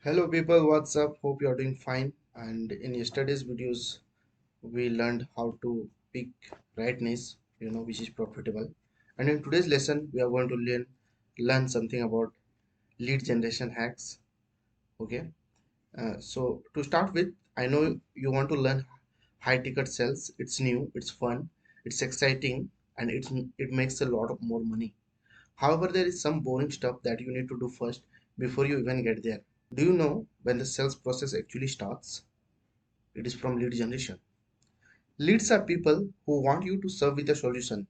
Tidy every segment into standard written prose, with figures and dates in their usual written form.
Hello people, what's up? Hope you're doing fine. And in yesterday's videos, we learned how to pick right niche, which is profitable. And in today's lesson, we are going to learn something about lead generation hacks. Okay. So to start with, I know you want to learn high ticket sales. It's new, it's fun, it's exciting, and it makes a lot of more money. However, there is some boring stuff that you need to do first before you even get there. Do you know when the sales process actually starts? It is from lead generation. Leads are people who want you to serve with a solution.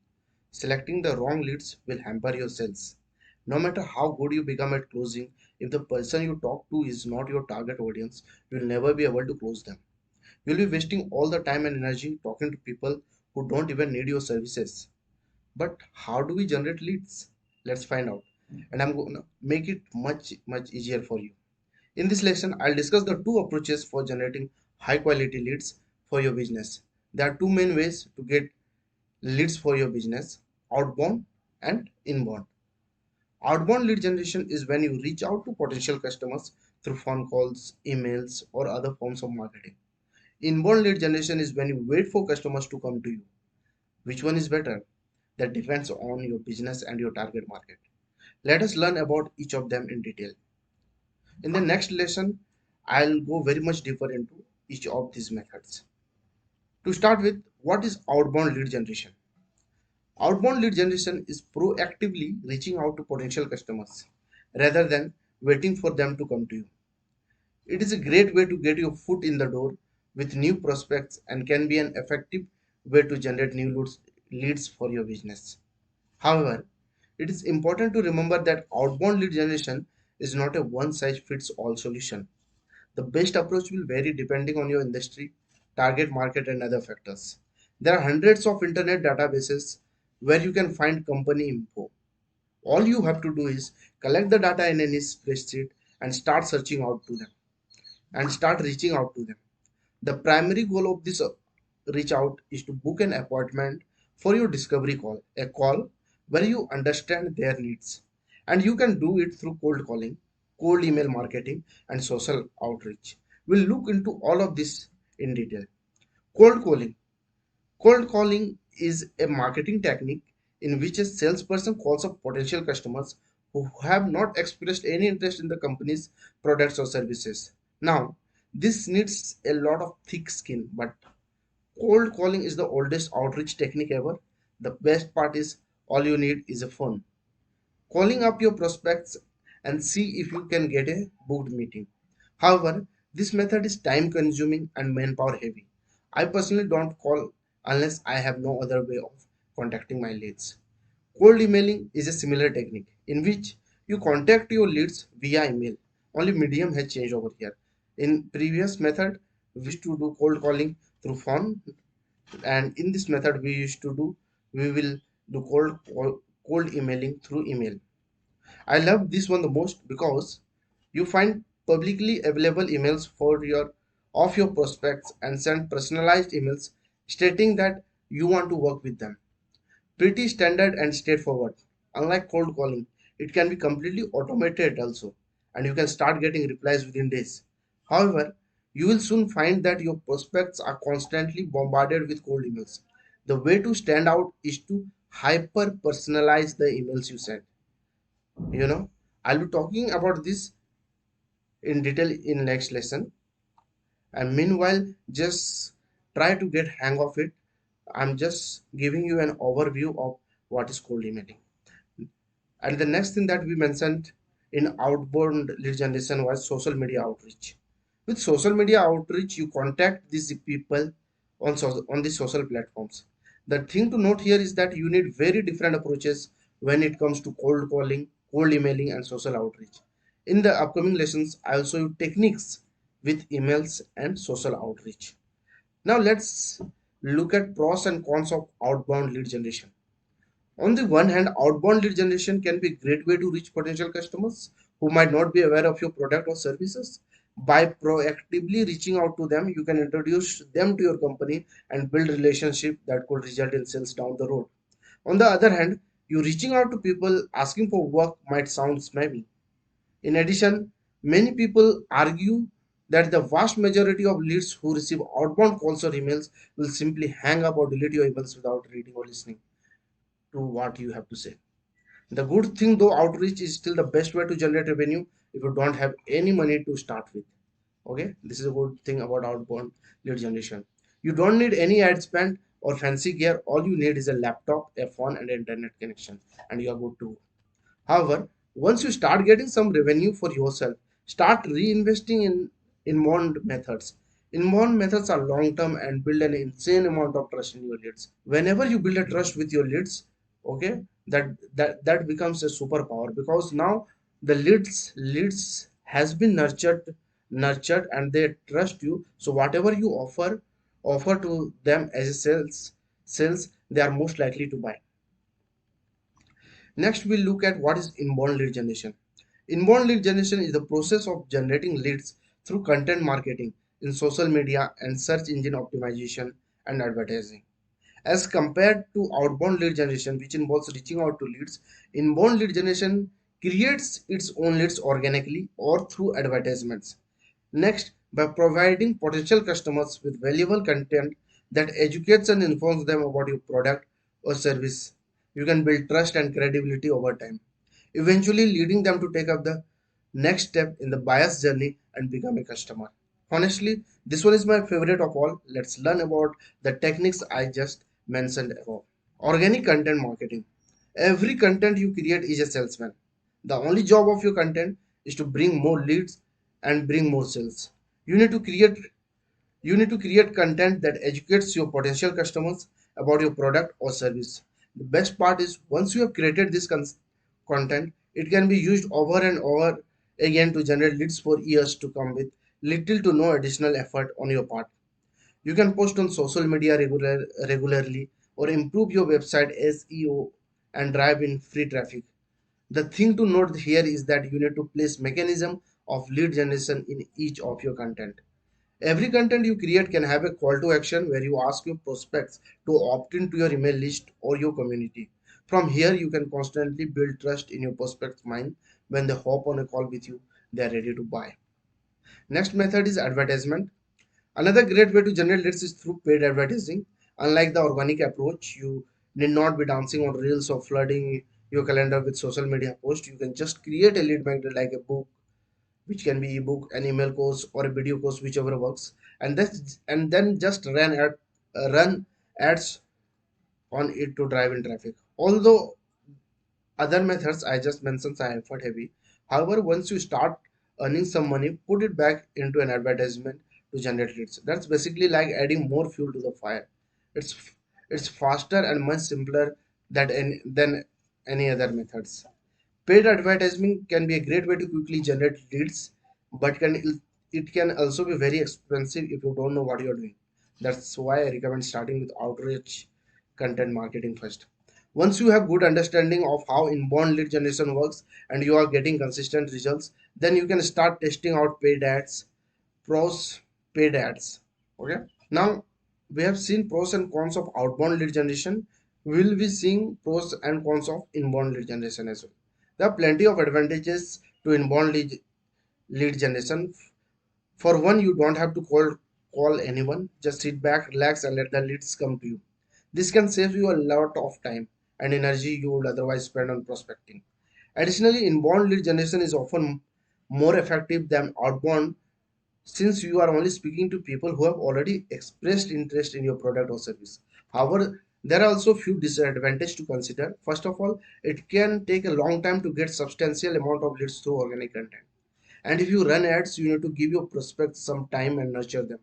Selecting the wrong leads will hamper your sales. No matter how good you become at closing, if the person you talk to is not your target audience, you will never be able to close them. You'll be wasting all the time and energy talking to people who don't even need your services. But how do we generate leads? Let's find out. And I'm going to make it much easier for you. In this lesson, I'll discuss the two approaches for generating high quality leads for your business. There are two main ways to get leads for your business: outbound and inbound. Outbound lead generation is when you reach out to potential customers through phone calls, emails, or other forms of marketing. Inbound lead generation is when you wait for customers to come to you. Which one is better? That depends on your business and your target market. Let us learn about each of them in detail. In the next lesson, I'll go very much deeper into each of these methods. To start with, what is outbound lead generation? Outbound lead generation is proactively reaching out to potential customers rather than waiting for them to come to you. It is a great way to get your foot in the door with new prospects and can be an effective way to generate leads for your business. However, it is important to remember that outbound lead generation is not a one size fits all solution. The best approach will vary depending on your industry, target market, and other factors. There are hundreds of internet databases where you can find company info. All you have to do is collect the data in any spreadsheet and start searching out to them and start reaching out to them. The primary goal of this reach out is to book an appointment for your discovery call, a call where you understand their needs. And you can do it through cold calling, cold email marketing, and social outreach. We'll look into all of this in detail. Cold calling. Cold calling is a marketing technique in which a salesperson calls up potential customers who have not expressed any interest in the company's products or services. Now, this needs a lot of thick skin, but cold calling is the oldest outreach technique ever. The best part is all you need is a phone. Calling up your prospects and see if you can get a booked meeting. However, this method is time consuming and manpower heavy. I personally don't call unless I have no other way of contacting my leads. Cold emailing is a similar technique in which you contact your leads via email. Only medium has changed over here. In previous method, we used to do cold calling through phone, and in this method we will do cold emailing through email. I love this one the most because you find publicly available emails for your of your prospects and send personalized emails stating that you want to work with them. Pretty standard and straightforward. Unlike cold calling, it can be completely automated also, and you can start getting replies within days. However, you will soon find that your prospects are constantly bombarded with cold emails. The way to stand out is to hyper personalize the emails you send. I'll be talking about this in detail in next lesson, and meanwhile just try to get hang of it. I'm just giving you an overview of what is cold emailing. And the next thing that we mentioned in outbound lead generation was social media outreach. With social media outreach, you contact these people on the social platforms. The thing to note here is that you need very different approaches when it comes to cold calling, cold emailing, and social outreach. In the upcoming lessons, I will show you techniques with emails and social outreach. Now let's look at pros and cons of outbound lead generation. On the one hand, outbound lead generation can be a great way to reach potential customers who might not be aware of your product or services. By proactively reaching out to them, you can introduce them to your company and build relationship that could result in sales down the road. On the other hand, you reaching out to people asking for work might sound spammy. In addition, Many people argue that the vast majority of leads who receive outbound calls or emails will simply hang up or delete your emails without reading or listening to what you have to say. The good thing though, outreach is still the best way to generate revenue if you don't have any money to start with. Okay, this is a good thing about outbound lead generation. You don't need any ad spend or fancy gear. All you need is a laptop, a phone, and an internet connection, and you are good to go. However, once you start getting some revenue for yourself, start reinvesting in inbound methods. Inbound methods are long term and build an insane amount of trust in your leads. Whenever you build a trust with your leads, okay, that becomes a superpower, because now the leads has been nurtured and they trust you. So whatever you offer to them as a sales, they are most likely to buy. Next, we'll look at what is inbound lead generation. Inbound lead generation is the process of generating leads through content marketing in social media and search engine optimization and advertising. As compared to outbound lead generation, which involves reaching out to leads, inbound lead generation creates its own leads organically or through advertisements. Next, by providing potential customers with valuable content that educates and informs them about your product or service, you can build trust and credibility over time, eventually leading them to take up the next step in the buyer's journey and become a customer. Honestly, this one is my favorite of all. Let's learn about the techniques I just mentioned above. Organic content marketing. Every content you create is a salesman. The only job of your content is to bring more leads and bring more sales. You need to create you need to create content that educates your potential customers about your product or service. The best part is once you have created this content, it can be used over and over again to generate leads for years to come with little to no additional effort on your part. You can post on social media regularly or improve your website SEO and drive in free traffic. The thing to note here is that you need to place mechanism of lead generation in each of your content. Every content you create can have a call to action where you ask your prospects to opt into your email list or your community. From here, you can constantly build trust in your prospect's mind. When they hop on a call with you, they are ready to buy. Next method is advertisement. Another great way to generate leads is through paid advertising. Unlike the organic approach, you need not be dancing on reels or flooding your calendar with social media posts. You can just create a lead magnet like a book, which can be ebook, an email course, or a video course, whichever works, and then just run ads on it to drive in traffic. Although other methods I just mentioned are effort heavy. However, once you start earning some money, put it back into an advertisement to generate leads. That's basically like adding more fuel to the fire. It's it's faster and much simpler than any other methods. Paid advertising can be a great way to quickly generate leads, but it can also be very expensive if you don't know what you're doing. That's why I recommend starting with outreach content marketing first. Once you have good understanding of how inbound lead generation works and you are getting consistent results, then you can start testing out paid ads, pros, paid ads. Okay. Now we have seen pros and cons of outbound lead generation. We will be seeing pros and cons of inbound lead generation as well. There are plenty of advantages to inbound lead generation. For one, you don't have to call anyone. Just sit back, relax, and let the leads come to you. This can save you a lot of time and energy you would otherwise spend on prospecting. Additionally, inbound lead generation is often more effective than outbound, since you are only speaking to people who have already expressed interest in your product or service. However, there are also few disadvantages to consider. First of all, it can take a long time to get substantial amount of leads through organic content. And if you run ads, you need to give your prospects some time and nurture them.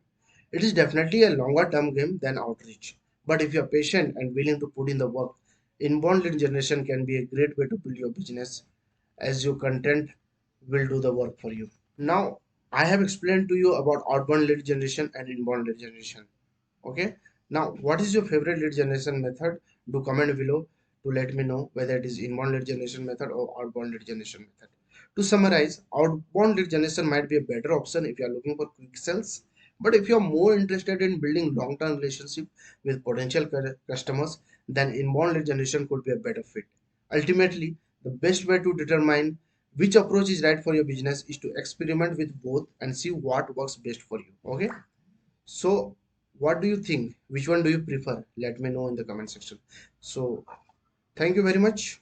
It is definitely a longer term game than outreach. But if you're patient and willing to put in the work, inbound lead generation can be a great way to build your business, as your content will do the work for you. Now, I have explained to you about outbound lead generation and inbound lead generation. Okay. Now, what is your favorite lead generation method? Do comment below to let me know whether it is inbound lead generation method or outbound lead generation method. To summarize, outbound lead generation might be a better option if you are looking for quick sales. But if you are more interested in building long-term relationship with potential customers, then inbound lead generation could be a better fit. Ultimately, the best way to determine which approach is right for your business is to experiment with both and see what works best for you. Okay, so what do you think, which one do you prefer? Let me know in the comment section. So thank you very much,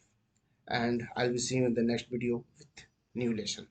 and I'll be seeing you in the next video with new lesson.